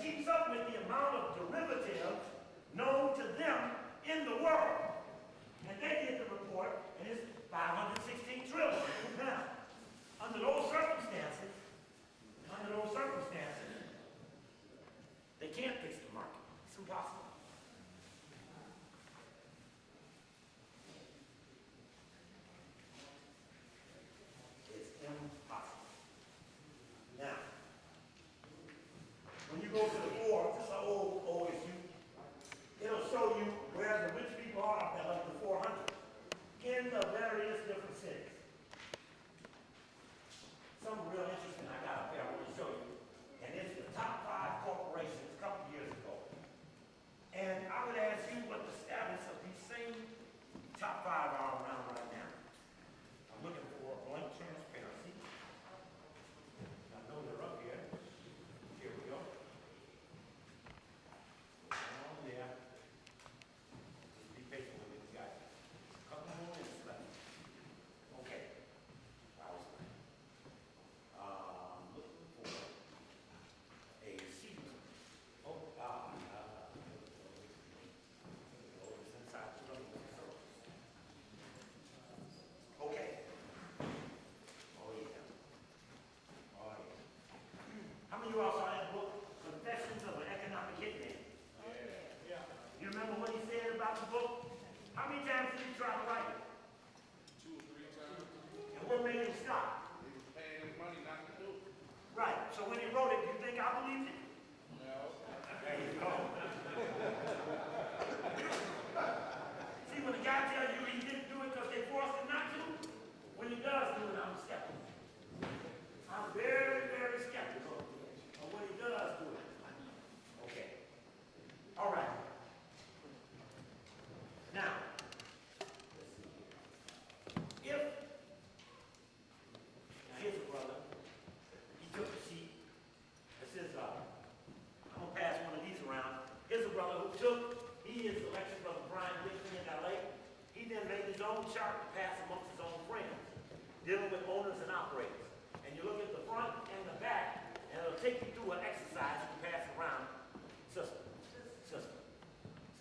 keeps up with the amount of derivatives known to them in the world. And they did the report, and it's 516 trillion. Now, under those circumstances, they can't fix the market. It's impossible. It's impossible. Now, when you go to the Forbes, it's an old issue, it'll show you where the rich people are up there, like the 400, in the various different cities. Something real interesting I got up there I want to show you. And it's the top 5 corporations a couple years ago. And I would ask you what the status of these same top 5 are around right now. I'm looking for a blank transparency. I know they're up here. Here we go. Oh, yeah. Just be patient with me, guys. A couple more minutes left. Okay. Looking for a season. It's inside the room. Okay. Oh, yeah. How many of you all saw that book, Confessions of an Economic Hitman? Yeah. You remember what he said about the book? How many times did he try to write it? 2 or 3 times. And what made him stop? He was paying his money not to do it. Right. So when he wrote it, do you think I believed it? No. There you go. See, when the guy tells you he didn't do it because they forced him not to, when he does do it, I'm skeptical. I'm very, very skeptical of when he does do it. Okay. All right. Now, here's a brother. He took a sheet. This is, I'm going to pass one of these around. Here's a brother who he is the lecturer brother Brian Dixon in LA. He then made his own chart to pass amongst his own friends, dealing with owners and operators. And you look at the front and the back, and it'll take you through an exercise you can pass around. Sister,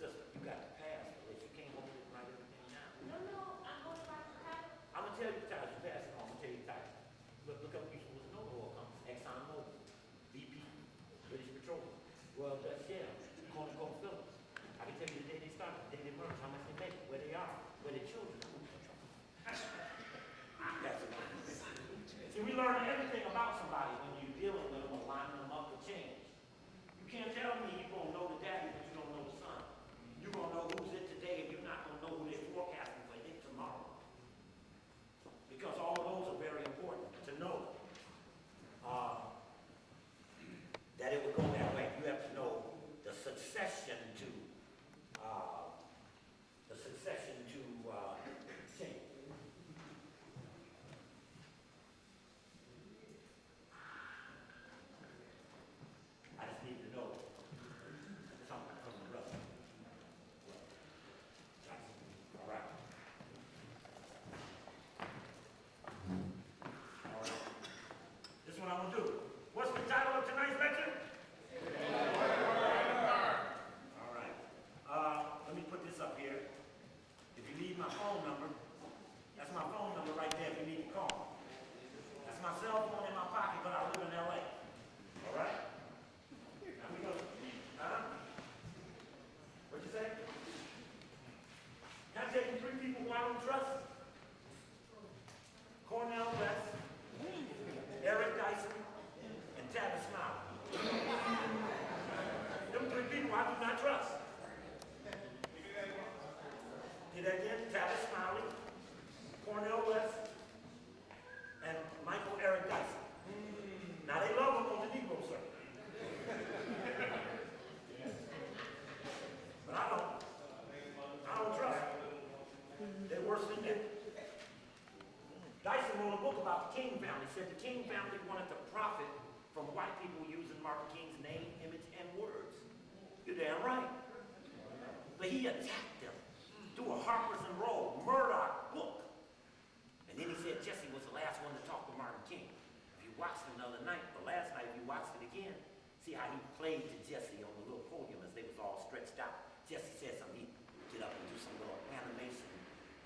you got to pass, but you can't hold it and write everything down. No, I'm going to write the title. I'm going to tell you the title. You pass it on. I'm going to tell you the title. Look up people with no oil companies. ExxonMobil, BP, British Petroleum, Royal Dutch Shell, ConocoPhillips. I can tell you the day they started, the day they merged, how much they make, where they are, where their children are. That's a one. See, we learn everything about somebody when you're dealing with them or lining them up for change. You can't tell me you're going to know the daddy, but you don't know the son. You're going to know who's it today, and you're not going to know who they're forecasting for it tomorrow. Because all of those are very important to know. That it would go that way. You have to know the succession to change. I just need to know something from the brother. All right. All right. This is what I'm going to do. What's the title of tonight's lecture? All right. Let me put this up here. If you need my phone number, that's my phone number right there if you need to call. That's my cell phone in my pocket, but I live in LA. All right? Now we go. What'd you say? Can I tell you 3 people who I don't trust? Cornell West, Eric Dyson, and Tavis Smiley. Them 3 people I do not trust. Did that again? Tavis Smiley, Cornell West, and Michael Eric Dyson. Now they love him on the Negro circuit. But I don't trust them. They're worse than them. Dyson wrote a book about the King family. He said the King family wanted to profit from white people using Martin King's name, image, and words. You're damn right. But he attacked them through a Harper's and Row, Murdoch book. And then he said Jesse was the last one to talk to Martin King. If you watched it the other night, or last night, if you watched it again, See how he played to Jesse on the little podium as they was all stretched out. Jesse said something, he'd get up and do some little animation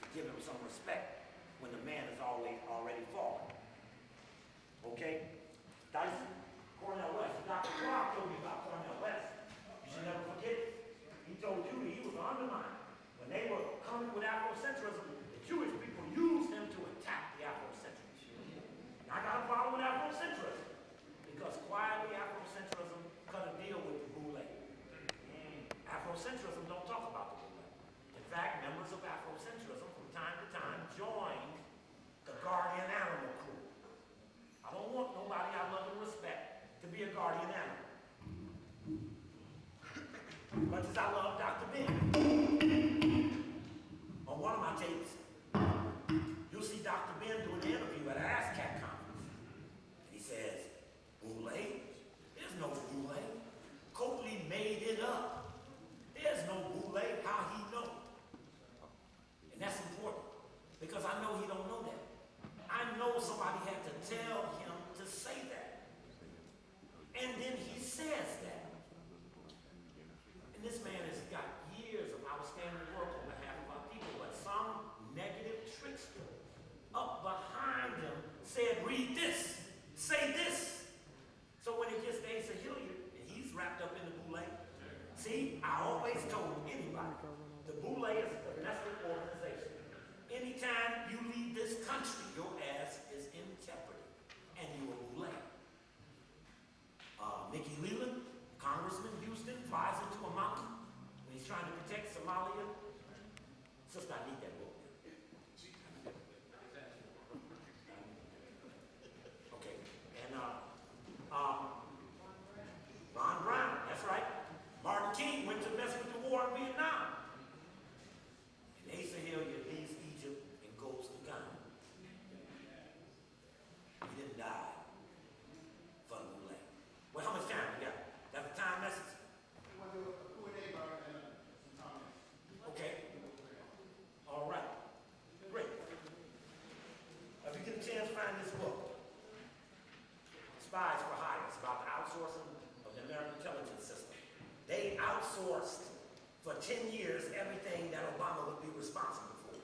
to give him some respect when the man is already fallen. Okay? Dyson, Cornel West, Dr. Clark told me about Cornel West. You should never forget it. He told you that he was undermined. When they were coming with Afrocentrism, the Jewish people used him to attack the Afrocentrists. Now, I got a problem with Afrocentrism because quietly Afrocentrism cut a deal with the Boule. Afrocentrism don't talk about the Boule. In fact, members of Afrocentrism from time to time joined the guardian animal crew. I don't want nobody I love and respect to be a guardian animal. Much as I love Dr. Ben. On one of my tapes, you'll see Dr. Ben do an interview at an ASCAP conference. And he says, Boule? There's no Boule. Coakley made it up. There's no Boule. How he know? And that's important because I know he don't know that. I know somebody had to tell him to say that. And then he says that. And this man has got years of outstanding work on behalf of our people, but some negative trickster up behind him said, read this, say this. So when it gets to Asa Hilliard, and he's wrapped up in the Boule, see, I always told anybody, the Boule is a domestic organization. Anytime you leave this country, your ass is in jeopardy, and you are Boule. Mickey Leland, Congressman Houston, flies into a mountain when he's trying to protect Somalia. Sister, I need that book. Okay, and Ron Brown, that's right. Martin King went to mess with the war in Vietnam. And Asa Hilliard leaves Egypt and goes to Ghana. He didn't die for the Boule. Well, how much time we got? Got the time message? Okay. All right. Great. If you get a chance, find this book. Spies for Hire. It's about the outsourcing of the American intelligence system. They outsourced for 10 years everything that Obama would be responsible for.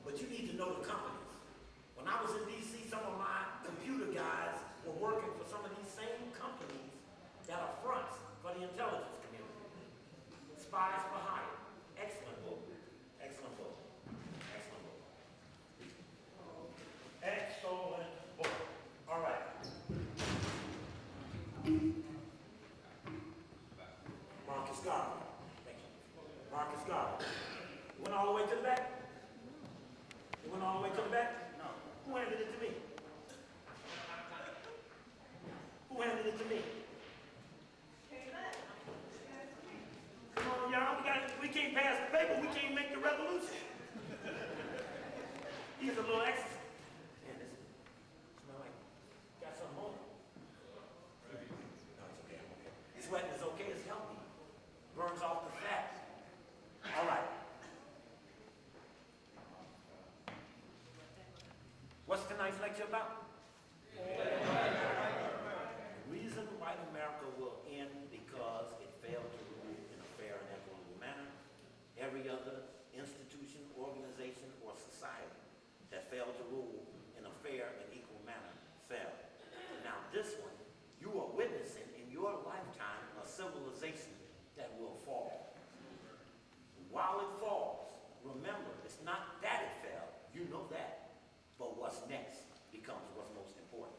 But you need to know the companies. When I was in D.C., some of my computer guys were working for some of these same companies that are fronts for the intelligence community. Spies for Hire. Excellent book. Excellent book. Excellent book. Excellent book. All right. Marcus Garvey. Thank you. Marcus Garvey. You went all the way to the back? You went all the way to the back? No. Who handed it to me? Who handed it to me? Come on, y'all. We can't pass the paper. We can't make the revolution. These are little exercises. Man, this smell like got something on it. No, it's okay. I'm okay. Sweating is okay. It's healthy. Burns off the fat. All right. What's tonight's lecture about? Reason white America will end because it failed to rule in a fair and equitable manner. Every other institution, organization, or society that failed to rule in a fair and equal manner failed. Now this one, you are witnessing in your lifetime a civilization that will fall. While it falls, remember, it's not that it fell, you know that, but what's next becomes what's most important.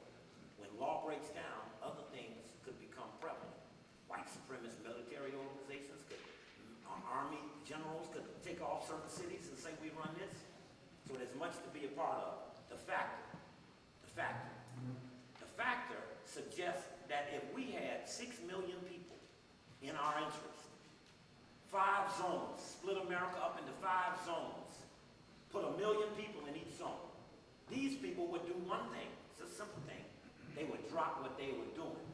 When law breaks down, other things could become prevalent. White supremacist military organizations could, army generals could take off certain cities and say we run this. So there's much to be a part of. The factor suggests that if we had 6 million people in our interest, 5 zones, split America up into 5 zones, put 1 million people in each zone, these people would do one thing. It's a simple thing. They would drop what they were doing.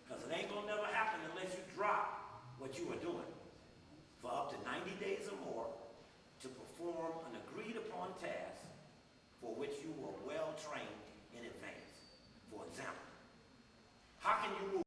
Because it ain't gonna never happen unless you drop what you were doing for up to 90 days or more to perform an agreed upon task for which you were well trained